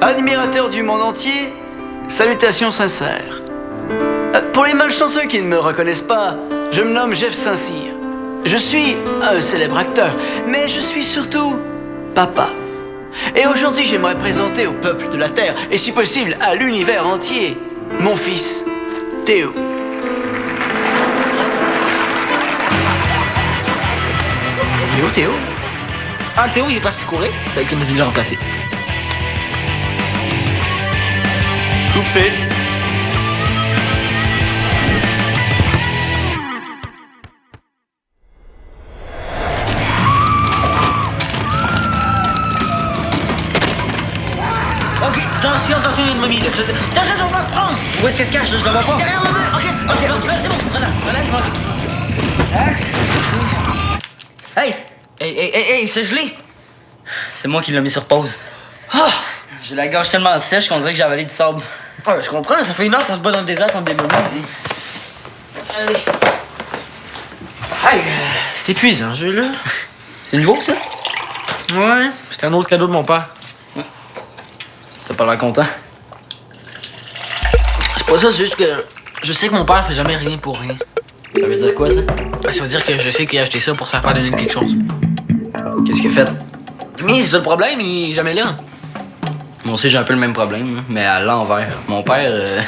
admirateur du monde entier, salutations sincères. Pour les malchanceux qui ne me reconnaissent pas, je me nomme Jeff Saint-Cyr. Je suis un célèbre acteur, mais je suis surtout papa. Et aujourd'hui, j'aimerais présenter au peuple de la Terre, et si possible à l'univers entier, mon fils, Théo. Il est où, Théo? Ah, Théo, il est parti courir. Fait qu'il m'a dit de le remplacer. Coupé. Ok, attention, il y a une momie là. Attention, on va le prendre. Où est-ce qu'elle se cache là? Je la vois pas. Derrière le mur. Ok, c'est bon. Voilà, je m'en Axe. Hey, c'est gelé. C'est moi qui l'ai mis sur pause. Ah, j'ai la gorge tellement sèche qu'on dirait que j'ai avalé du sable. Ah, je comprends, ça fait une heure qu'on se bat dans le désert contre des momies. Allez. Hey, c'est épuisant, ce jeu-là. C'est nouveau, ça? Ouais, c'était un autre cadeau de mon père. T'as pas l'air content? C'est pas ça, c'est juste que je sais que mon père fait jamais rien pour rien. Ça veut dire quoi, ça? Ben, ça veut dire que je sais qu'il a acheté ça pour se faire pardonner de quelque chose. Qu'est-ce qu'il a fait? Mais c'est ça le problème, il est jamais là. Moi aussi, j'ai un peu le même problème, mais à l'envers. Mon père...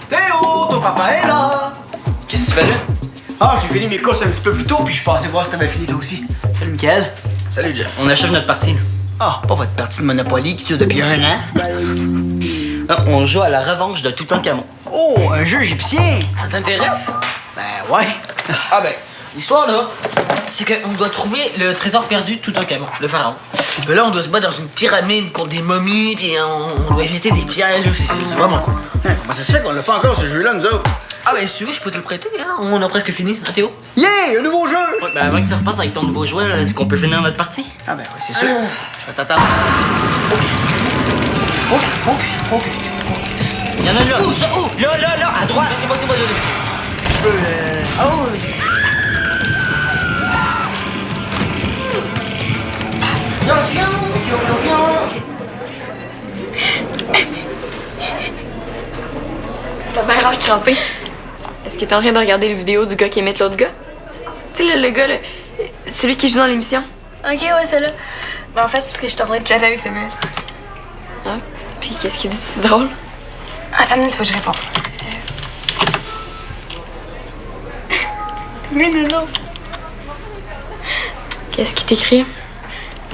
Théo, ton papa est là! Qu'est-ce que tu fais là? Ah, j'ai fini mes courses un petit peu plus tôt, puis je suis passé voir si t'avais fini toi aussi. Salut, Mickaël. Salut, Jeff. On achève notre partie, là. Ah, pas votre partie de Monopoly qui dure depuis 1 an. Non, on joue à la revanche de Toutankhamon. Oh, un jeu égyptien! Ça t'intéresse? Ben ouais. Ah ben, l'histoire là, c'est qu'on doit trouver le trésor perdu de Toutankhamon, le pharaon. Mais là, on doit se battre dans une pyramide contre des momies, puis on doit éviter des pièges, c'est vraiment cool. Hein, comment ça se fait qu'on l'a pas encore ce jeu-là, nous autres? Ah ben, si tu veux, je peux te le prêter, hein? On a presque fini, hein, Théo? Yeah, un nouveau jeu! Ouais, ben avant que tu repasses avec ton nouveau jouet, là, est-ce qu'on peut finir notre partie? Ah ben ouais, c'est sûr. Je vais t'attendre. Focus. Il y en a là! Où ça? Où? Là, à droite! C'est pas, Est-ce que je peux Oh, T'as bien l'air crampé. Est-ce que t'es en train de regarder les vidéos du gars qui imite l'autre gars? Tu sais, le gars, celui qui joue dans l'émission. Ok, ouais, c'est là. Mais en fait, c'est parce que je suis en train de chatter avec Samuel. Ah, puis qu'est-ce qu'il dit? C'est drôle. Attends une minute, faut que je réponde. Mais non. Qu'est-ce qu'il t'écrit?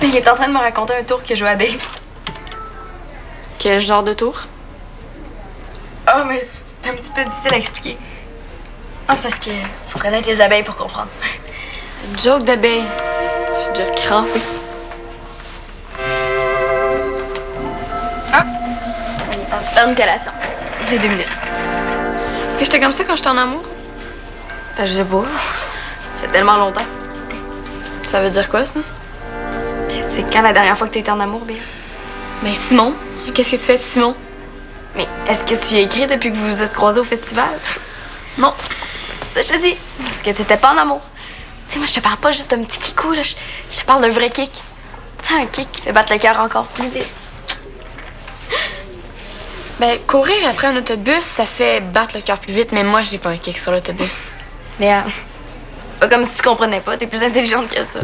Mais il est en train de me raconter un tour qu'il a joué à Dave. Quel genre de tour? Ah, mais c'est un petit peu difficile à expliquer. Ah, c'est parce que faut connaître les abeilles pour comprendre. Une joke d'abeille. J'ai déjà crampé. Ah! Il est parti faire une collation. J'ai 2 minutes. Est-ce que j'étais comme ça quand j'étais en amour? Ben, je sais pas. Ça fait tellement longtemps. Ça veut dire quoi, ça? C'est quand la dernière fois que t'as été en amour, bien? Ben, Simon. Qu'est-ce que tu fais, Simon? Mais est-ce que tu y as écrit depuis que vous vous êtes croisés au festival? Non. C'est ça que je te dis. Parce que t'étais pas en amour. Tu sais, moi, je te parle pas juste d'un petit kikou, là. Je te parle d'un vrai kick. Tu sais, un kick qui fait battre le cœur encore plus vite. Ben, courir après un autobus, ça fait battre le cœur plus vite, mais moi, j'ai pas un kick sur l'autobus. Mais, pas comme si tu comprenais pas. T'es plus intelligente que ça.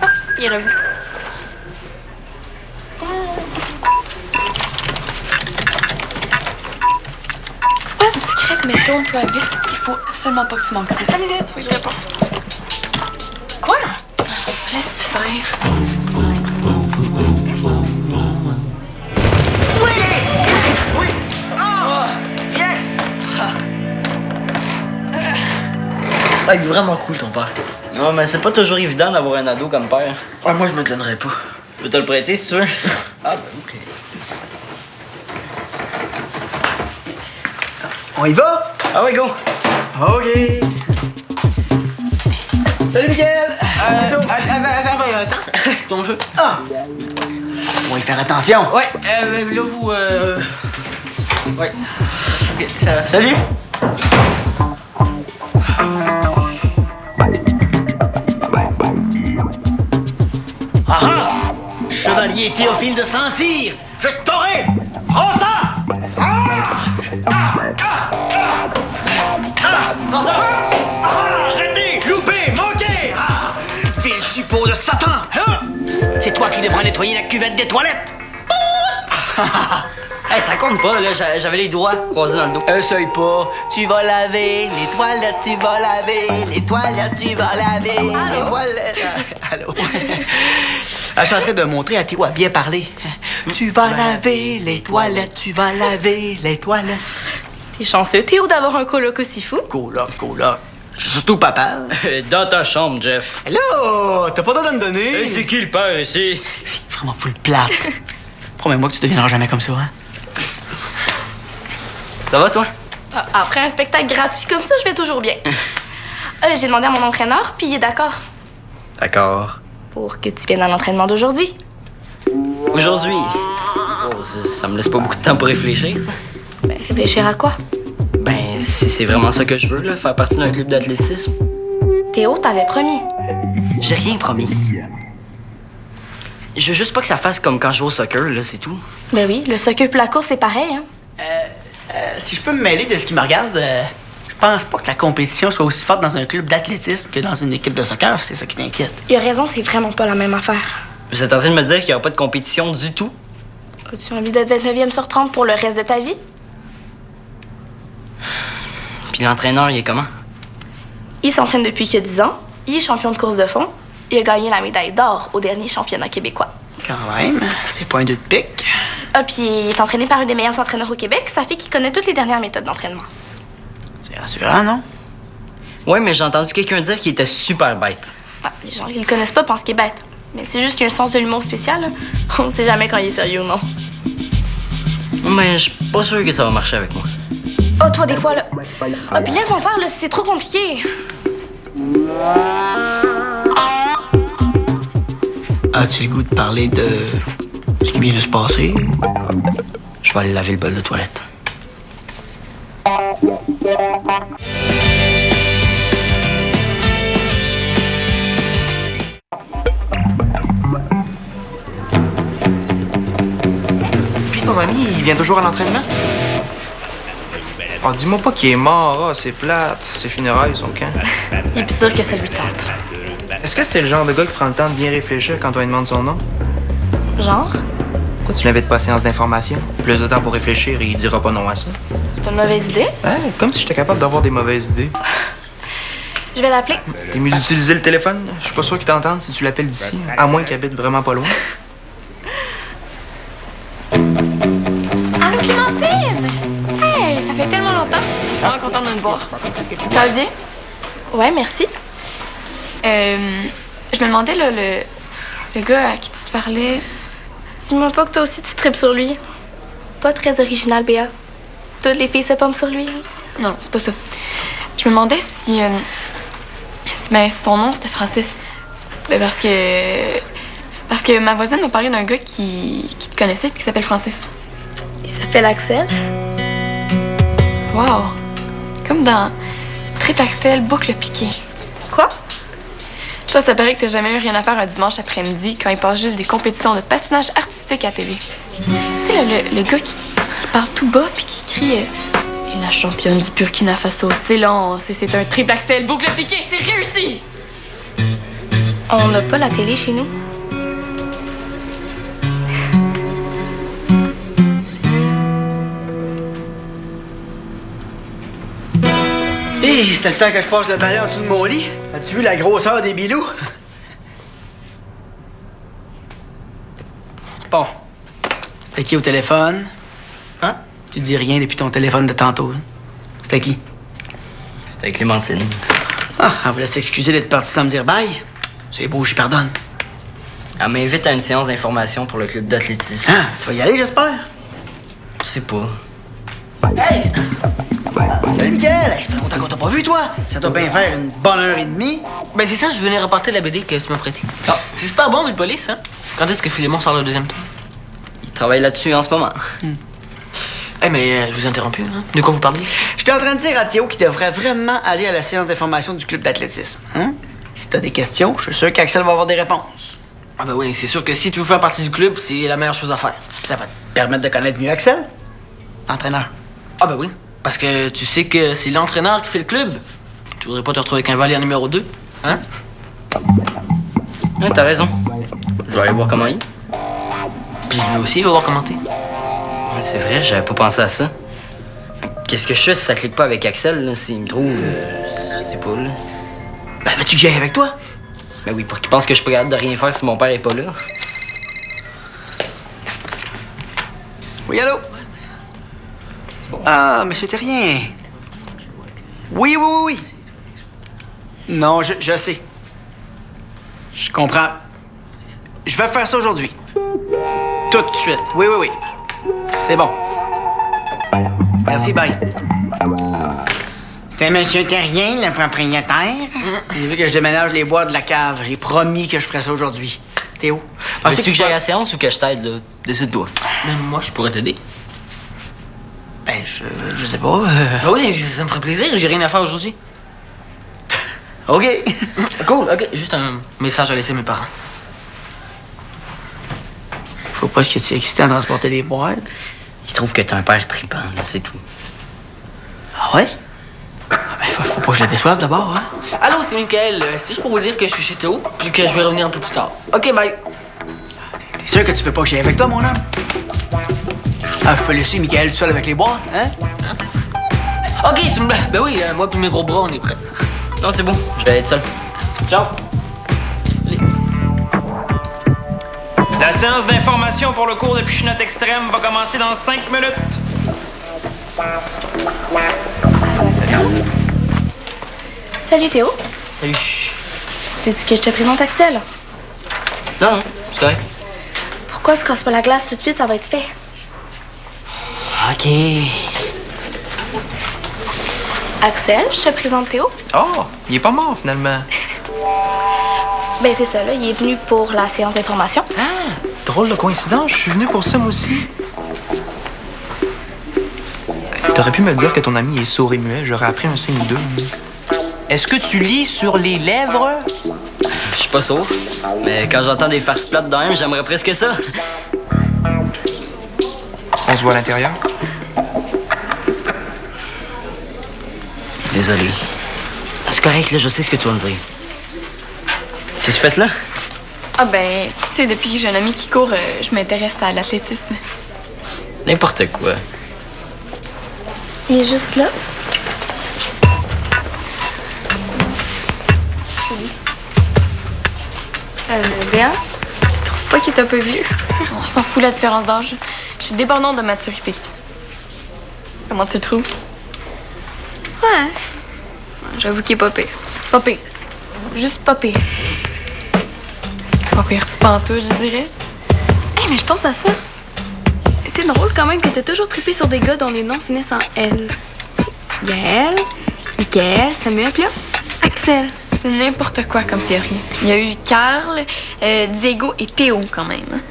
Ah, il est revenu. Sois discrète, mais tourne-toi vite. Il faut absolument pas que tu manques ça. 5 minutes, faut que je réponde. Quoi? Laisse faire. Oui! Oh! Yes! Ah, il est vraiment cool, ton père. Non, mais c'est pas toujours évident d'avoir un ado comme père. Ah, moi, je me le donnerais pas. Je peux te le prêter, si tu veux. Ah, ben, OK. On y va? Ah ouais, go! OK. Salut, Mickaël! Attends. Ton jeu. Ah! On va y faire attention. Ouais, là, vous, Ouais. Ok, salut! Ah ah! qui est Théophile de Saint-Cyr. Je t'aurai! Prends ça! Arrêtez! Loupé! Manqué! Vil suppôt de Satan! Hein? C'est toi qui devras nettoyer la cuvette des toilettes! Hey, ça compte pas, là. J'avais les doigts croisés dans le dos. Essaye pas. Tu vas laver les toilettes, tu vas laver les toilettes, tu vas laver les toilettes. Allô? Je suis en train de montrer à Théo à bien parler. Tu vas laver les toilettes, tu vas laver les toilettes. T'es chanceux, Théo, d'avoir un coloc aussi fou. Coloc. Je suis surtout papa. Dans ta chambre, Jeff. Hello! T'as pas le droit de me donner? Hey, c'est qui le père ici? C'est vraiment full plate. Promets-moi que tu deviendras jamais comme ça, hein? Ça va, toi? Après un spectacle gratuit comme ça, je vais toujours bien. J'ai demandé à mon entraîneur, puis il est d'accord. D'accord. Pour que tu viennes à l'entraînement d'aujourd'hui. Aujourd'hui? Oh, ça me laisse pas beaucoup de temps pour réfléchir, ça. Ben, réfléchir à quoi? Ben, si c'est vraiment ça que je veux, là, faire partie d'un club d'athlétisme. Théo, t'avais promis. J'ai rien promis. Je veux juste pas que ça fasse comme quand je joue au soccer, là, c'est tout. Ben oui, le soccer puis la course, c'est pareil, hein? Si je peux me mêler de ce qui me regarde, je pense pas que la compétition soit aussi forte dans un club d'athlétisme que dans une équipe de soccer, c'est ça qui t'inquiète. Il a raison, c'est vraiment pas la même affaire. Vous êtes en train de me dire qu'il y aura pas de compétition du tout? As-tu envie d'être 29e sur 30 pour le reste de ta vie? Puis l'entraîneur, il est comment? Il s'entraîne depuis qu'il a 10 ans. Il est champion de course de fond. Il a gagné la médaille d'or au dernier championnat québécois. Quand même, c'est pas un deux de pique. Ah, puis il est entraîné par un des meilleurs entraîneurs au Québec. Ça fait qu'il connaît toutes les dernières méthodes d'entraînement. C'est rassurant, non? Ouais, mais j'ai entendu quelqu'un dire qu'il était super bête. Ah, les gens qui le connaissent pas pensent qu'il est bête. Mais c'est juste qu'il a un sens de l'humour spécial, là. On sait jamais quand il est sérieux ou non. Mais je suis pas sûr que ça va marcher avec moi. Oh, toi, des fois, là. Ah, puis laisse-moi faire, là, c'est trop compliqué. As-tu le goût de parler de ce qui vient de se passer? Je vais aller laver le bol de toilette. Puis ton ami, il vient toujours à l'entraînement? Oh, dis-moi pas qu'il est mort, c'est plate. Ses funérailles sont quand? Il est plus sûr que ça lui tente. Est-ce que c'est le genre de gars qui prend le temps de bien réfléchir quand on lui demande son nom? Genre? Pourquoi tu l'invites pas à séance d'information? Plus de temps pour réfléchir et il dira pas non à ça. C'est pas une mauvaise idée. Comme si j'étais capable d'avoir des mauvaises idées. Je vais l'appeler. T'es mieux d'utiliser le téléphone? Je suis pas sûr qu'il t'entende si tu l'appelles d'ici, à moins qu'il habite vraiment pas loin. Allô, Clémentine! Hey, ça fait tellement longtemps. Je suis vraiment contente de te voir. Ça va bien? Ouais, merci. Je me demandais, là, le gars à qui tu parlais... Dis-moi pas que toi aussi tu tripes sur lui. Pas très original, Béa. Toutes les filles se pompent sur lui. Non, c'est pas ça. Je me demandais si... Ben, son nom, c'était Francis. Ben, parce que ma voisine m'a parlé d'un gars qui te connaissait et qui s'appelle Francis. Il s'appelle Axel. Wow! Comme dans Triple Axel, boucle piquée. Quoi? Toi, ça paraît que t'as jamais eu rien à faire un dimanche après-midi quand il passe juste des compétitions de patinage artistique à télé. Tu sais, le gars qui parle tout bas puis qui crie Et la championne du Burkina Faso s'élance et c'est un triple axel boucle piquée, c'est réussi! On n'a pas la télé chez nous. Hé, c'est le temps que je passe le balai en dessous de mon lit. As-tu vu la grosseur des bilous? Bon. C'était qui au téléphone? Hein? Tu dis rien depuis ton téléphone de tantôt. Hein? C'était qui? C'était Clémentine. Ah, elle voulait s'excuser d'être partie sans me dire bye. C'est beau, j'y pardonne. Elle m'invite à une séance d'information pour le club d'athlétisme. Ah, tu vas y aller, j'espère? Je sais pas. Hey! Salut, Mickaël! Ça fait longtemps qu'on t'a pas vu, toi! Ça doit bien faire une bonne heure et demie. Ben c'est ça, je venais reporter la BD que tu m'as prêtée. Ah. C'est super bon, le police, hein? Quand est-ce que Philémon sort le deuxième tour? Il travaille là-dessus en ce moment. Eh mais je vous ai interrompu, hein? De quoi vous parlez? J'étais en train de dire à Théo qu'il devrait vraiment aller à la séance d'information du club d'athlétisme. Hein? Si t'as des questions, je suis sûr qu'Axel va avoir des réponses. Ah ben oui, c'est sûr que si tu veux faire partie du club, c'est la meilleure chose à faire. Puis ça va te permettre de connaître mieux Axel, entraîneur. Ah ben oui, parce que tu sais que c'est l'entraîneur qui fait le club. Tu voudrais pas te retrouver avec un valère numéro 2, hein? Ouais, t'as raison. Je vais aller voir comment il est. Puis lui aussi, il va voir comment t'es. Ouais, c'est vrai, j'avais pas pensé à ça. Qu'est-ce que je fais si ça clique pas avec Axel, là, s'il me trouve? Je sais pas, là. Ben, veux-tu que j'aille avec toi? Ben oui, pour qu'il pense que je suis pas capable de rien faire si mon père est pas là. Oui, allô? Ah, monsieur Terrien. Oui, oui, oui, oui. Non, je sais. Je comprends. Je vais faire ça aujourd'hui. Tout de suite. Oui, oui, oui. C'est bon. Merci, bye. C'est monsieur Terrien, le propriétaire? J'ai vu que je déménage les bois de la cave. J'ai promis que je ferais ça aujourd'hui. Théo? Veux-tu que j'aille à la séance ou que je t'aide, là? Décide-toi. Même moi, je pourrais t'aider. Ben, je sais pas. Ben oui, ça me ferait plaisir, j'ai rien à faire aujourd'hui. OK. Cool, ok. Juste un message à laisser à mes parents. Faut pas que tu sois excité à transporter des boîtes. Il trouve que t'es un père trippant, là, c'est tout. Ah ouais? Ah ben, faut pas que je le déçoive d'abord, hein? Allô, c'est Michael. C'est juste pour vous dire que je suis chez Théo, puis que je vais revenir un peu plus tard. Ok, bye. T'es sûr que tu veux pas que j'aille avec toi, mon homme? Ah, je peux laisser Michael tout seul avec les boîtes, hein? Ok, c'est une blague. Ben oui, moi puis mes gros bras, on est prêts. Non, c'est bon, je vais être seul. Ciao! La séance d'information pour le cours de pichinotte extrême va commencer dans 5 minutes. Salut Théo. Salut. Veux-tu que je te présente Axel? Non, non, c'est correct. Pourquoi se casse pas la glace tout de suite, ça va être fait. OK. Axel, je te présente Théo. Oh, il est pas mort finalement. Ben c'est ça, là, il est venu pour la séance d'information. Ah, drôle de coïncidence, je suis venu pour ça moi aussi. T'aurais pu me dire que ton ami est sourd et muet, j'aurais appris un signe ou deux. Est-ce que tu lis sur les lèvres? Je suis pas sourd, mais quand j'entends des farces plates dans même, j'aimerais presque ça. On se voit à l'intérieur? Désolé. C'est correct, là, je sais ce que tu vas me dire. Qu'est-ce que tu fais là? Ah ben, tu sais, depuis que j'ai un ami qui court, je m'intéresse à l'athlétisme. N'importe quoi. Il est juste là. Bien, tu trouves pas qu'il est un peu vieux? On s'en fout la différence d'âge. Je suis débordante de maturité. Comment tu le trouves? Ouais. J'avoue qu'il est pas pire. Pas pire. Juste pas pire. Pas pire pantoute, je dirais. Hey, mais je pense à ça. C'est drôle quand même que t'as toujours trippé sur des gars dont les noms finissent en L. Gaël, Michael, Samuel, puis là, Axel. C'est n'importe quoi comme théorie. Il y a eu Carl, Diego et Théo quand même.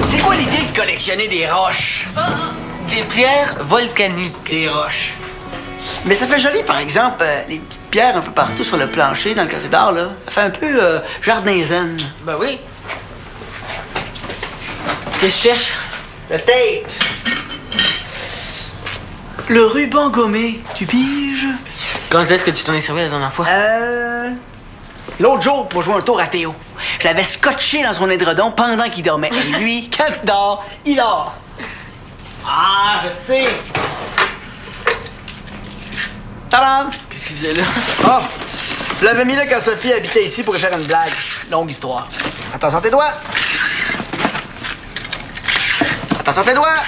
C'est quoi l'idée de collectionner des roches? Des pierres volcaniques. Des roches. Mais ça fait joli, par exemple, les petites pierres un peu partout sur le plancher, dans le corridor, là. Ça fait un peu jardin zen. Ben oui. Qu'est-ce que tu cherches? Le tape. Le ruban gommé, tu piges? Quand est-ce que tu t'en es servi la dernière fois? L'autre jour, pour jouer un tour à Théo, je l'avais scotché dans son édredon pendant qu'il dormait. Et lui, quand il dort, il dort. Ah, je sais. Tadam! Qu'est-ce qu'il faisait là? Oh, je l'avais mis là quand Sophie habitait ici pour lui faire une blague. Longue histoire. Attention tes doigts. Attention tes doigts.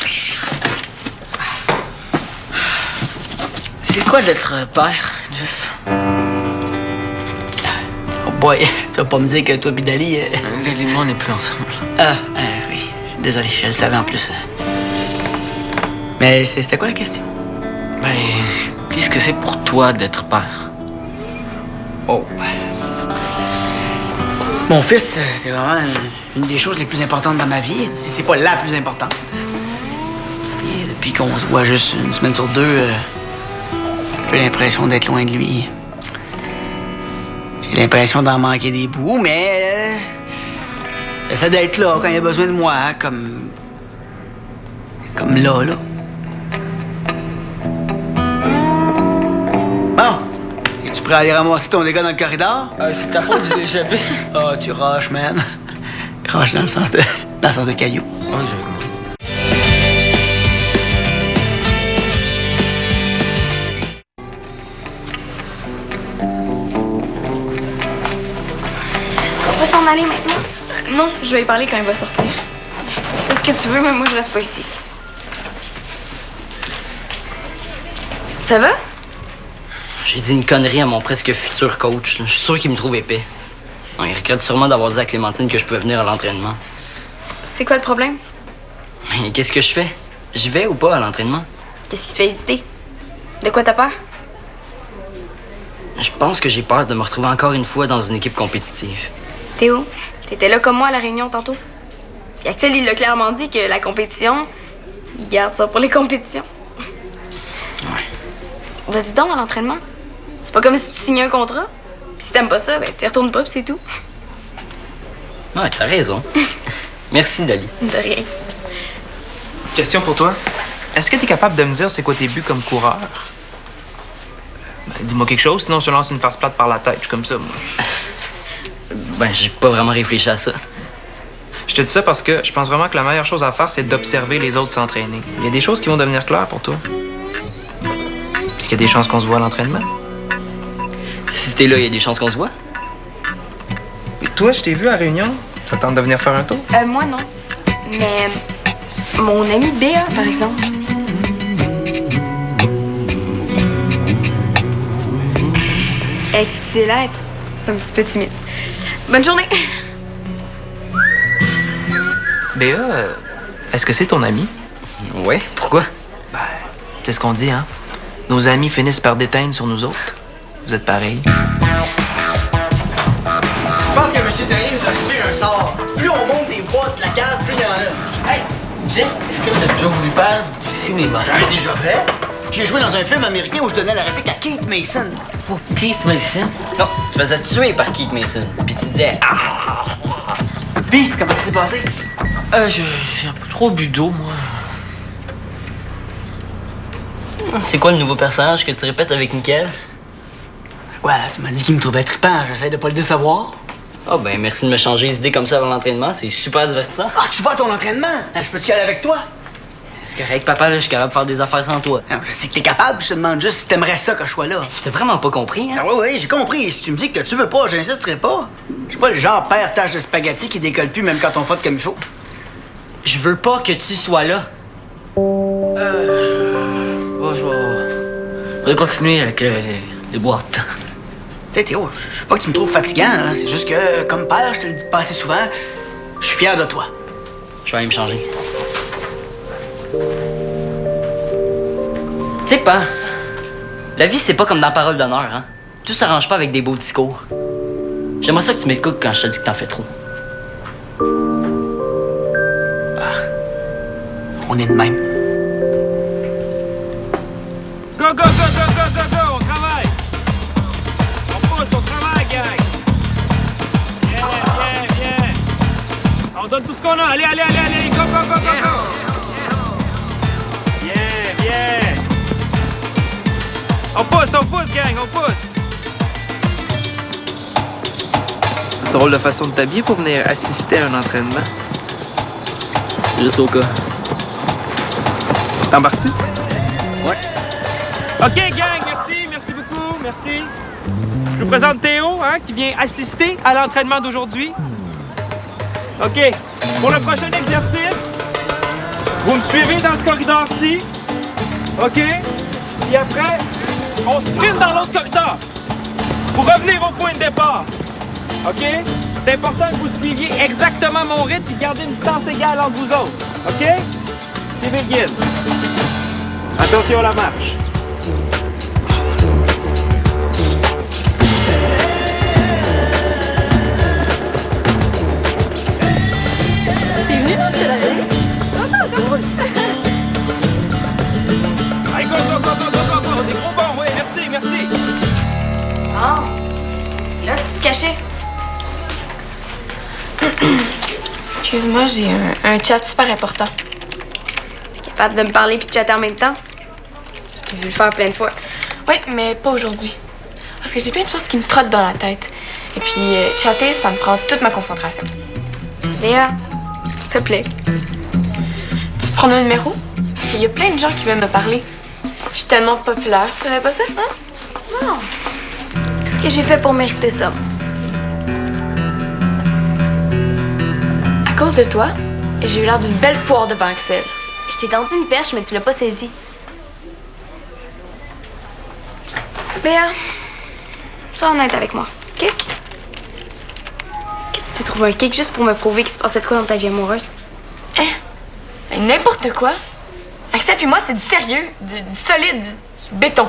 C'est quoi d'être père, Jeff? Oh boy, tu vas pas me dire que toi pis Dali... Lily et moi, on n'est plus ensemble. Oui. Désolé, je le savais en plus. Mais c'était quoi la question? Ben, qu'est-ce que c'est pour toi d'être père? Oh. Mon fils, c'est vraiment une des choses les plus importantes dans ma vie, si c'est pas la plus importante. Et depuis qu'on se voit juste une semaine sur deux, j'ai un peu l'impression d'être loin de lui. J'ai l'impression d'en manquer des bouts, mais... j'essaie d'être là quand il y a besoin de moi, hein, comme... Comme là. Bon. Es-tu prêt à aller ramasser ton dégât dans le corridor? C'est ta faute, j'ai échappé. Ah, tu rushes, man. Rush dans le sens de caillou. Oui, j'avais compris. Est-ce qu'on peut s'en aller maintenant? Non, je vais y parler quand il va sortir. Fais ce que tu veux, mais moi, je reste pas ici. Ça va? J'ai dit une connerie à mon presque futur coach. Je suis sûr qu'il me trouve épais. Non, il regrette sûrement d'avoir dit à Clémentine que je pouvais venir à l'entraînement. C'est quoi le problème? Mais qu'est-ce que je fais? J'y vais ou pas à l'entraînement? Qu'est-ce qui te fait hésiter? De quoi t'as peur? Je pense que j'ai peur de me retrouver encore une fois dans une équipe compétitive. Théo, t'étais là comme moi à la réunion tantôt. Puis Axel, il l'a clairement dit que la compétition, il garde ça pour les compétitions. Ouais. Vas-y donc à l'entraînement. C'est pas comme si tu signais un contrat. Puis si t'aimes pas ça, ben tu y retournes pas, puis c'est tout. Ouais, t'as raison. Merci, Dali. De rien. Question pour toi. Est-ce que t'es capable de me dire c'est quoi tes buts comme coureur? Ben, dis-moi quelque chose, sinon je te lance une farce plate par la tête. Je suis comme ça, moi. Ben, j'ai pas vraiment réfléchi à ça. Je te dis ça parce que je pense vraiment que la meilleure chose à faire, c'est d'observer les autres s'entraîner. Il y a des choses qui vont devenir claires pour toi. Est-ce qu'il y a des chances qu'on se voit à l'entraînement? Si t'es là, il y a des chances qu'on se voit. Et toi, je t'ai vu à la réunion. Ça tente de venir faire un tour? Moi, non. Mais mon amie Béa, par exemple. Excusez-la, elle est un petit peu timide. Bonne journée! Béa, est-ce que c'est ton ami? Ouais, pourquoi? Ben, c'est ce qu'on dit, hein? Nos amis finissent par déteindre sur nous autres. Vous êtes pareils. Je pense que M. Terrien nous a ajouté un sort. Plus on monte des boîtes de la cave, plus il y en a. Hey, Jeff, est-ce que t'as déjà voulu faire du cinéma? J'en ai déjà fait. J'ai joué dans un film américain où je donnais la réplique à Keith Mason. Pour Keith Mason? Non, tu te faisais tuer par Keith Mason. Puis tu disais ah. Puis, comment ça s'est passé? J'ai un peu trop bu d'eau, moi. C'est quoi le nouveau personnage que tu répètes avec Mickaël? Ouais, tu m'as dit qu'il me trouvait trippant. J'essaie de pas le décevoir. Ah ben merci de me changer les idées comme ça avant l'entraînement, c'est super divertissant. Ah, tu vas à ton entraînement? Je peux-tu y aller avec toi? C'est correct, papa, là, je suis capable de faire des affaires sans toi. Non, je sais que t'es capable, je te demande juste si t'aimerais ça que je sois là. T'as vraiment pas compris, hein? Ah oui, j'ai compris. Si tu me dis que tu veux pas, j'insisterai pas. Je suis pas le genre père tâche de spaghetti qui décolle plus même quand on faute comme il faut. Je veux pas que tu sois là. Bon, je vais... Faudrait continuer avec les boîtes. Tu sais, Théo, je veux pas que tu me trouves fatigant, hein. C'est juste que, comme père, je te le dis pas assez souvent, je suis fier de toi. Je vais aller me changer. Tu sais pas, la vie c'est pas comme dans Parole d'honneur, hein. Tout s'arrange pas avec des beaux discours. J'aimerais ça que tu m'écoutes quand je te dis que t'en fais trop. On est de même. Go, go, go, go, go, go, go, on travaille! On pousse, on travaille, gang! Bien, bien, bien! On donne tout ce qu'on a, allez, allez, allez, allez, go, go, go, go, go! Bien, bien! On pousse, gang, on pousse! Drôle de façon de t'habiller pour venir assister à un entraînement. C'est juste au cas. T'embarques-tu? Ouais. OK, gang, merci beaucoup, merci. Je vous présente Théo, hein, qui vient assister à l'entraînement d'aujourd'hui. OK, pour le prochain exercice, vous me suivez dans ce corridor-ci. OK? Puis après, on sprint dans l'autre corridor pour revenir au point de départ. OK? C'est important que vous suiviez exactement mon rythme et garder une distance égale entre vous autres. OK? C'est begin. Attention à la marche. T'es venu dans cette année? Allez, go, go, go, go, go, go, go. Des gros bons, oui, merci, merci. Ah! Là, tu te Excuse-moi, j'ai un chat super important. T'es capable de me parler puis de chatter en même temps? Je t'ai vu le faire plein de fois. Oui, mais pas aujourd'hui. Parce que j'ai plein de choses qui me trottent dans la tête. Et puis, chatter, ça me prend toute ma concentration. Léa, s'il te plaît. Tu prends un numéro? Parce qu'il y a plein de gens qui veulent me parler. Je suis tellement populaire, tu savais pas ça, hein? Non. Qu'est-ce que j'ai fait pour mériter ça? À cause de toi, j'ai eu l'air d'une belle poire devant Axel. Je t'ai tendu une perche, mais tu l'as pas saisie. Léa, sois honnête avec moi, OK? Est-ce que tu t'es trouvé un cake juste pour me prouver qu'il se passait de quoi dans ta vie amoureuse? Hein? Mais n'importe quoi. Axel puis moi, c'est du sérieux, du solide, du béton.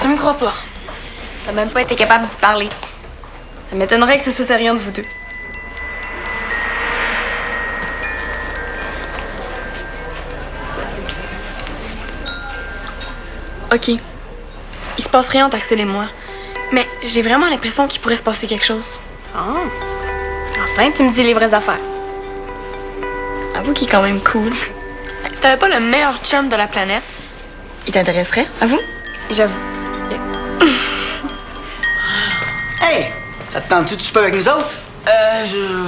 Tu me crois pas? T'as même pas été capable d'y parler. Ça m'étonnerait que ce soit sérieux de vous deux. OK. Il se passe rien entre Axel et moi. Mais j'ai vraiment l'impression qu'il pourrait se passer quelque chose. Ah. Enfin, tu me dis les vraies affaires. Avoue qu'il est quand même cool. Si t'avais pas le meilleur chum de la planète, il t'intéresserait, avoue? J'avoue. Hey! Ça te tente-tu de souper avec nous autres? Je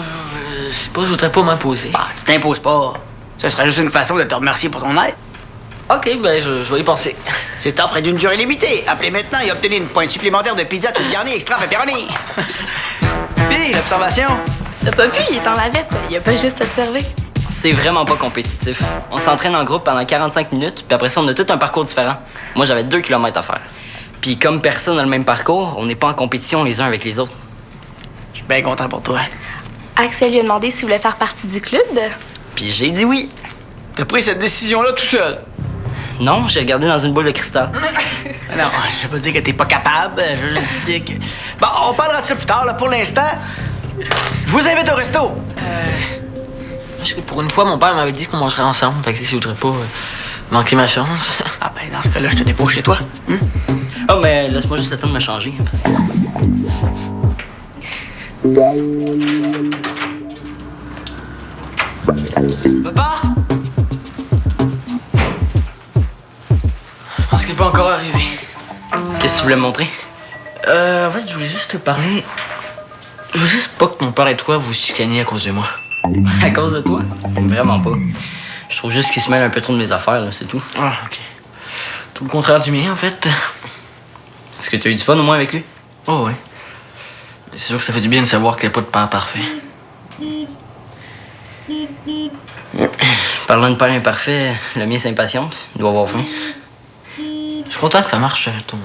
sais pas, je voudrais pas m'imposer. Bah, tu t'imposes pas. Ce serait juste une façon de te remercier pour ton aide. Ok, ben je vais y penser. Cette offre est d'une durée limitée. Appelez maintenant et obtenez une pointe supplémentaire de pizza tout garnie extra pepperoni. Puis, l'observation? T'as pas vu, il est en lavette. Il a pas juste observé. C'est vraiment pas compétitif. On s'entraîne en groupe pendant 45 minutes, puis après ça, on a tout un parcours différent. Moi, j'avais 2 kilomètres à faire. Puis comme personne n'a le même parcours, on n'est pas en compétition les uns avec les autres. Je suis bien content pour toi. Axel lui a demandé s'il voulait faire partie du club. Puis j'ai dit oui. T'as pris cette décision-là tout seul. Non, j'ai regardé dans une boule de cristal. Non, je veux pas dire que t'es pas capable. Je veux juste dire que... Bon, on parlera de ça plus tard. Là, pour l'instant, je vous invite au resto. Parce que pour une fois, mon père m'avait dit qu'on mangerait ensemble. Fait que je voudrais pas manquer ma chance. Ah ben, dans ce cas-là, je te dépose chez toi. Oh, mais laisse-moi juste le temps de me changer. Parce que... Papa? Je pense qu'il n'est pas encore arrivé. Qu'est-ce que tu voulais me montrer? En fait, je voulais juste te parler. Je veux juste pas que mon père et toi vous chicaniez à cause de moi. À cause de toi? Vraiment pas. Je trouve juste qu'il se mêle un peu trop de mes affaires, là, c'est tout. Ah, ok. Tout le contraire du mien, en fait. Est-ce que tu as eu du fun au moins avec lui? Oh, ouais. C'est sûr que ça fait du bien de savoir qu'il n'y a pas de père parfait. Parlant de père imparfait, le mien s'impatiente. Il doit avoir faim. Je suis content que ça marche, ton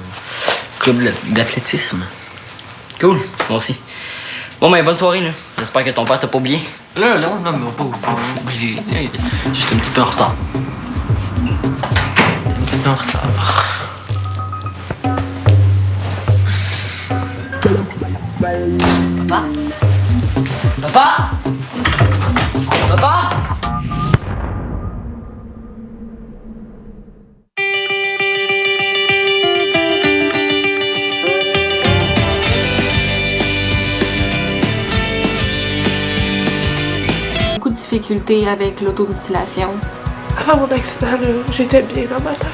club d'athlétisme. Cool, moi aussi. Bon, ben, bonne soirée, là. J'espère que ton père t'a pas oublié. Là, non, mais on va pas oublier. Juste un petit peu en retard. Un petit peu en retard. Papa? Papa? Papa? Beaucoup de difficultés avec l'automutilation. Avant mon accident, là, j'étais bien dans ma tête.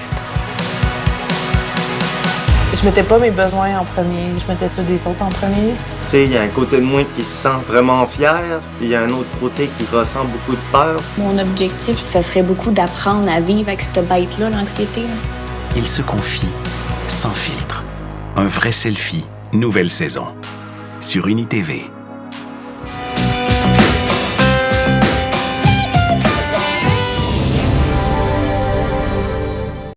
Je mettais pas mes besoins en premier, je mettais ceux des autres en premier. Tu sais, il y a un côté de moi qui se sent vraiment fier, puis il y a un autre côté qui ressent beaucoup de peur. Mon objectif, ça serait beaucoup d'apprendre à vivre avec cette bête-là, l'anxiété. Il se confie, sans filtre. Un vrai selfie, nouvelle saison. Sur UniTV.